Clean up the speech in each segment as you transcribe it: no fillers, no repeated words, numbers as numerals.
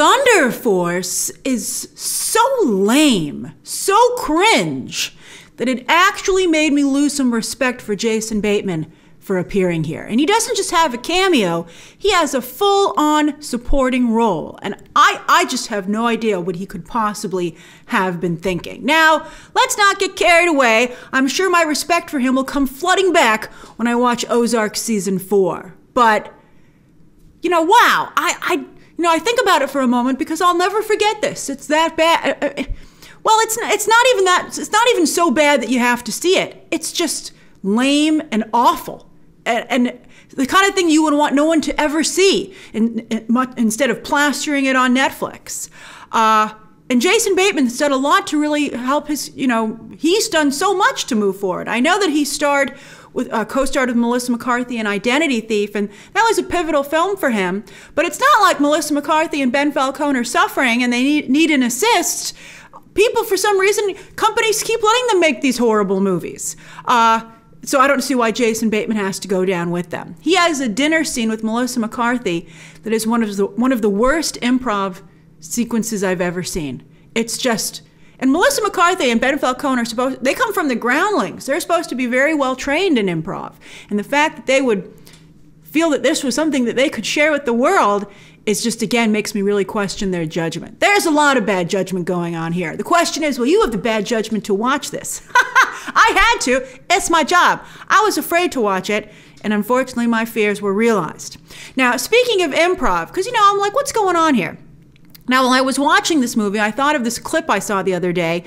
Thunder Force is so lame, so cringe, that it actually made me lose some respect for Jason Bateman for appearing here. And he doesn't just have a cameo, he has a full-on supporting role. And I just have no idea what he could possibly have been thinking. Now, let's not get carried away. I'm sure my respect for him will come flooding back when I watch Ozark Season 4. But, you know, wow, I think about it for a moment because I'll never forget this. It's that bad. Well, it's not even so bad that you have to see it. It's just lame and awful. And the kind of thing you would want no one to ever see instead of plastering it on Netflix. And Jason Bateman has done a lot to really help his, he's done so much to move forward. I know that he starred with co-starred with Melissa McCarthy in Identity Thief, and that was a pivotal film for him. But it's not like Melissa McCarthy and Ben Falcone are suffering and they need an assist. People, for some reason, companies keep letting them make these horrible movies. So I don't see why Jason Bateman has to go down with them. He has a dinner scene with Melissa McCarthy that is one of the worst improv sequences I've ever seen. It's just, and Melissa McCarthy and Ben Falcone they come from the groundlings. They're supposed to be very well trained in improv. And the fact that they would feel that this was something that they could share with the world is just, again, makes me really question their judgment. There's a lot of bad judgment going on here. The question is, will you have the bad judgment to watch this? I had to. It's my job. I was afraid to watch it, and unfortunately my fears were realized. Now, speaking of improv, because, I'm like, what's going on here? Now, while I was watching this movie, I thought of this clip I saw the other day,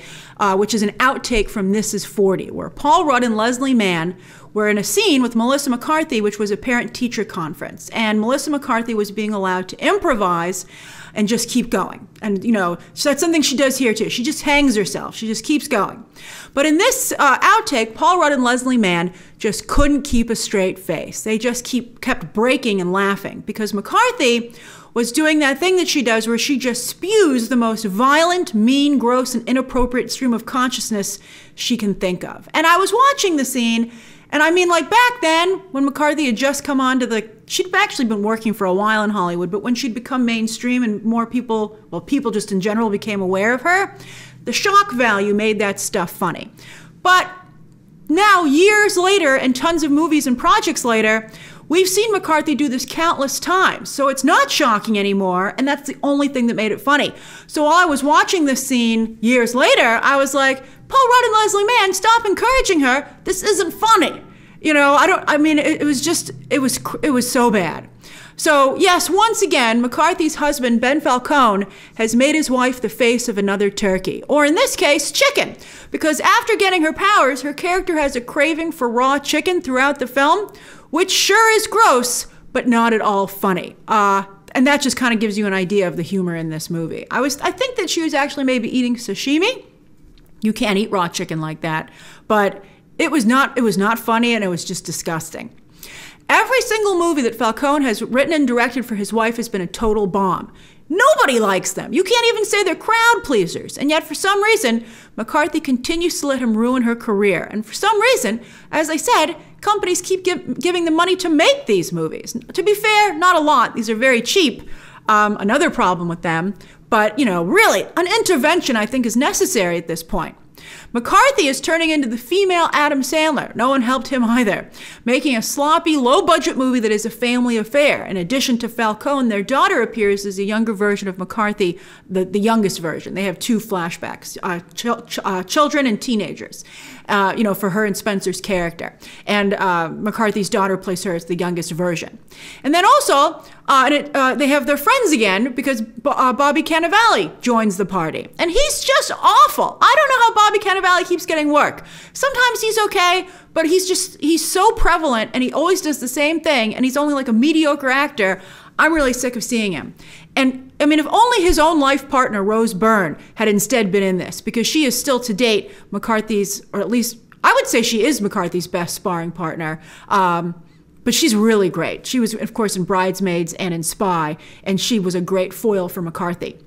which is an outtake from This Is 40, where Paul Rudd and Leslie Mann were in a scene with Melissa McCarthy, which was a parent-teacher conference. And Melissa McCarthy was being allowed to improvise and just keep going. And, so that's something she does here, too. She just hangs herself. She just keeps going. But in this outtake, Paul Rudd and Leslie Mann just couldn't keep a straight face. They just kept breaking and laughing because McCarthy was doing that thing that she does where she just spews the most violent, mean, gross, and inappropriate stream of consciousness she can think of. And I was watching the scene, and I mean, like back then, when McCarthy had just come on to she'd actually been working for a while in Hollywood, but when she'd become mainstream and more people, well, people just in general became aware of her, the shock value made that stuff funny. But now, years later, and tons of movies and projects later, we've seen McCarthy do this countless times, so it's not shocking anymore, and that's the only thing that made it funny. So while I was watching this scene years later, I was like, Paul Rudd and Leslie Mann, stop encouraging her. This isn't funny. It was so bad. So yes, once again, McCarthy's husband, Ben Falcone, has made his wife the face of another turkey, or in this case, chicken, because after getting her powers, her character has a craving for raw chicken throughout the film, which sure is gross, but not at all funny. And that just kind of gives you an idea of the humor in this movie. I think that she was actually maybe eating sashimi. You can't eat raw chicken like that, but it was not funny, and it was just disgusting. Every single movie that Falcone has written and directed for his wife has been a total bomb. Nobody likes them. You can't even say they're crowd pleasers. And yet, for some reason, McCarthy continues to let him ruin her career. And for some reason, as I said, companies keep giving them money to make these movies. To be fair, not a lot. These are very cheap. Another problem with them. But, really, an intervention, I think, is necessary at this point. McCarthy is turning into the female Adam Sandler. No one helped him either. Making a sloppy, low-budget movie that is a family affair. In addition to Falcone, their daughter appears as a younger version of McCarthy, the youngest version. They have two flashbacks, children and teenagers, for her and Spencer's character. And McCarthy's daughter plays her as the youngest version. And then also, they have their friends again because Bobby Cannavale joins the party. And he's just awful. I don't know how Bobby Cannavale keeps getting work. Sometimes he's okay, but he's so prevalent and he always does the same thing and he's only like a mediocre actor. I'm really sick of seeing him. And I mean, if only his own life partner, Rose Byrne, had instead been in this, because she is still to date McCarthy's, or at least I would say she is McCarthy's best sparring partner. But she's really great. She was, of course, in Bridesmaids and in Spy, and she was a great foil for McCarthy.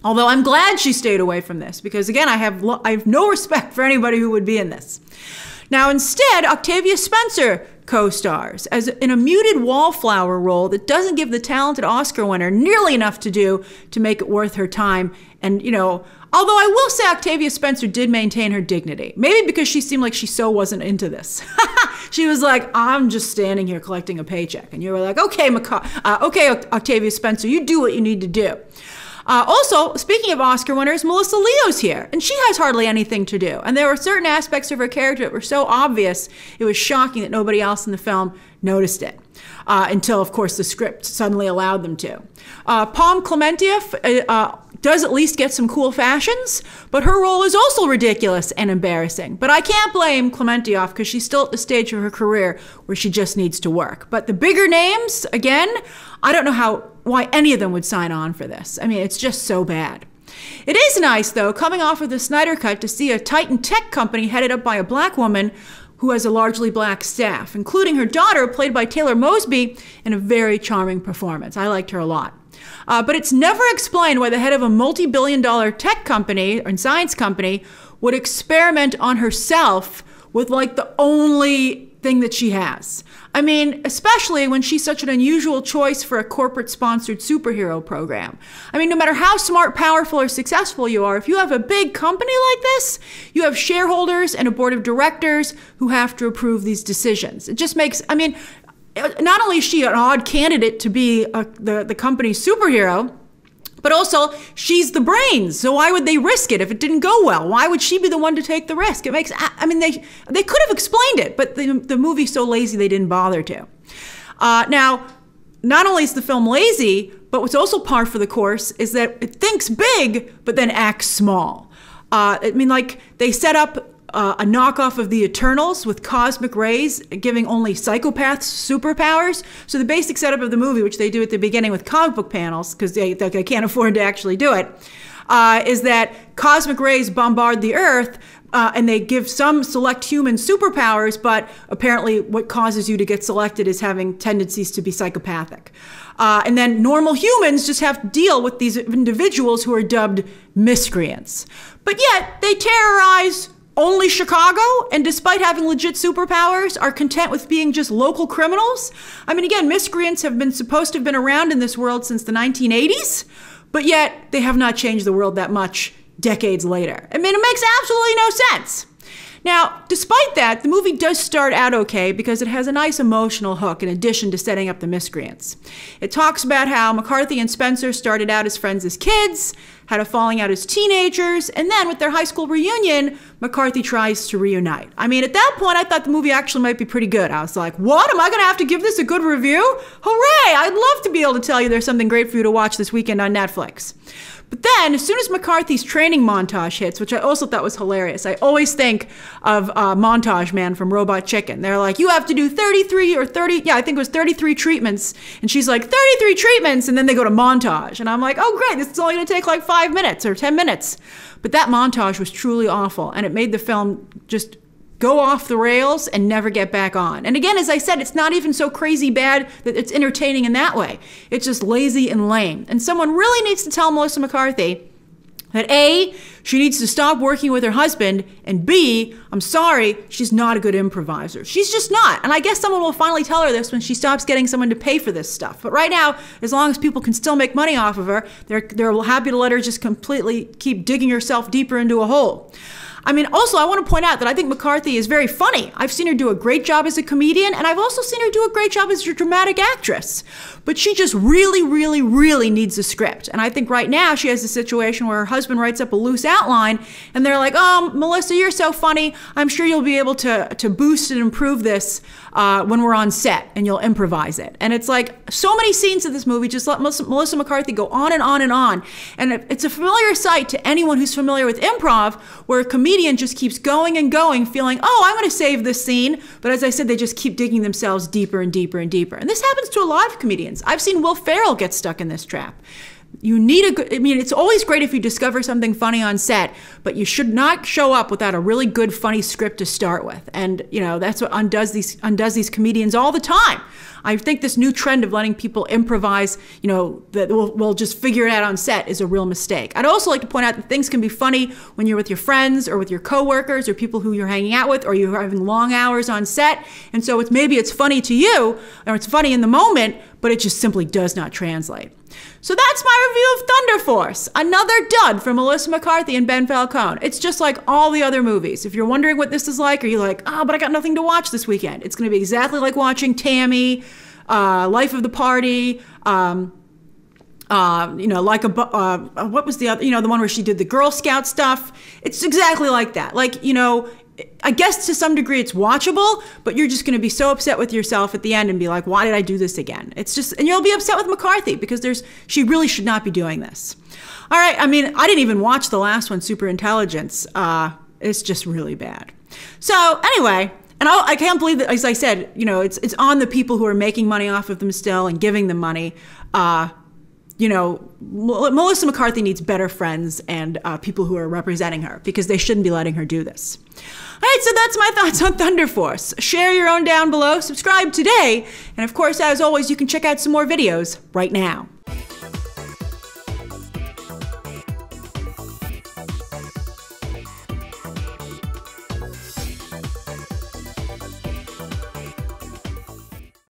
Although I'm glad she stayed away from this, because again, I have no respect for anybody who would be in this. Now, instead, Octavia Spencer co-stars as in a muted wallflower role that doesn't give the talented Oscar winner nearly enough to do to make it worth her time. And, you know, although I will say Octavia Spencer did maintain her dignity, maybe because she seemed like she so wasn't into this. She was like, I'm just standing here collecting a paycheck. And you were like, okay, Octavia Spencer, you do what you need to do. Also, speaking of Oscar winners, Melissa Leo's here, and she has hardly anything to do. And there were certain aspects of her character that were so obvious, it was shocking that nobody else in the film noticed it. Until, of course, the script suddenly allowed them to. Palm Clementieff does at least get some cool fashions, but her role is also ridiculous and embarrassing. But I can't blame Clementieff because she's still at the stage of her career where she just needs to work. But the bigger names, again, I don't know why any of them would sign on for this. I mean, it's just so bad. It is nice, though, coming off of the Snyder Cut to see a Titan tech company headed up by a black woman who has a largely black staff, including her daughter, played by Taylor Mosby, in a very charming performance. I liked her a lot. But it's never explained why the head of a multi-billion-dollar tech company and science company would experiment on herself with like the only thing that she has. I mean, especially when she's such an unusual choice for a corporate-sponsored superhero program. I mean, no matter how smart, powerful, or successful you are, if you have a big company like this, you have shareholders and a board of directors who have to approve these decisions. It just makes, I mean, not only is she an odd candidate to be the company's superhero, but also she's the brains. So why would they risk it if it didn't go well? Why would she be the one to take the risk? It makes, I mean, they could have explained it, but the movie's so lazy they didn't bother to. Now, not only is the film lazy, but what's also par for the course is that it thinks big, but then acts small. I mean, like, they set up a knockoff of the Eternals with cosmic rays giving only psychopaths superpowers. So the basic setup of the movie, which they do at the beginning with comic book panels, because they can't afford to actually do it, is that cosmic rays bombard the Earth and they give some select humans superpowers, but apparently what causes you to get selected is having tendencies to be psychopathic. And then normal humans just have to deal with these individuals who are dubbed miscreants. But yet they terrorize only Chicago, and despite having legit superpowers, are content with being just local criminals. I mean, again, miscreants have been supposed to have been around in this world since the 1980s, but yet they have not changed the world that much decades later. I mean, it makes absolutely no sense. Now, despite that, the movie does start out okay because it has a nice emotional hook in addition to setting up the miscreants. It talks about how McCarthy and Spencer started out as friends as kids, had a falling out as teenagers, and then with their high school reunion, McCarthy tries to reunite. I mean, at that point, I thought the movie actually might be pretty good. I was like, what? Am I going to have to give this a good review? Hooray! I'd love to be able to tell you there's something great for you to watch this weekend on Netflix. But then, as soon as McCarthy's training montage hits, which I also thought was hilarious, I always think of Montage Man from Robot Chicken. They're like, you have to do 33 or 30, yeah, I think it was 33 treatments. And she's like, 33 treatments, and then they go to montage. And I'm like, oh great, this is only gonna take like 5 minutes or 10 minutes. But that montage was truly awful, and it made the film just go off the rails and never get back on. And again, as I said, it's not even so crazy bad that it's entertaining in that way. It's just lazy and lame. And someone really needs to tell Melissa McCarthy that A, she needs to stop working with her husband, and B, I'm sorry, she's not a good improviser. She's just not. And I guess someone will finally tell her this when she stops getting someone to pay for this stuff. But right now, as long as people can still make money off of her, they're happy to let her just completely keep digging herself deeper into a hole. I mean, also, I want to point out that I think McCarthy is very funny. I've seen her do a great job as a comedian, and I've also seen her do a great job as a dramatic actress. But she just really, really, really needs a script. And I think right now she has a situation where her husband writes up a loose outline, and they're like, oh, Melissa, you're so funny. I'm sure you'll be able to boost and improve this when we're on set, and you'll improvise it. And it's like, so many scenes of this movie just let Melissa McCarthy go on and on and on. And it's a familiar sight to anyone who's familiar with improv, where a comedian just keeps going and going, feeling, oh, I'm going to save this scene. But as I said, they just keep digging themselves deeper and deeper and deeper. And this happens to a lot of comedians. I've seen Will Ferrell get stuck in this trap. You need a good, I mean, it's always great if you discover something funny on set, but you should not show up without a really good, funny script to start with. And, you know, that's what undoes these comedians all the time. I think this new trend of letting people improvise, that we'll just figure it out on set is a real mistake. I'd also like to point out that things can be funny when you're with your friends or with your coworkers or people who you're hanging out with, or you're having long hours on set. And so maybe it's funny to you, or it's funny in the moment, but it just simply does not translate. So that's my review of Thunder Force. Another dud from Melissa McCarthy and Ben Falcone. It's just like all the other movies. If you're wondering what this is like, or you're like, but I got nothing to watch this weekend, it's going to be exactly like watching Tammy, Life of the Party, what was the other, the one where she did the Girl Scout stuff. It's exactly like that. I guess to some degree it's watchable, but you're just going to be so upset with yourself at the end and be like, why did I do this again? And you'll be upset with McCarthy because she really should not be doing this. All right. I mean, I didn't even watch the last one, Superintelligence. It's just really bad. So anyway, and I can't believe that, as I said, it's on the people who are making money off of them still and giving them money. Melissa McCarthy needs better friends and people who are representing her, because they shouldn't be letting her do this. All right, so that's my thoughts on Thunder Force. Share your own down below, subscribe today, and of course, as always, you can check out some more videos right now.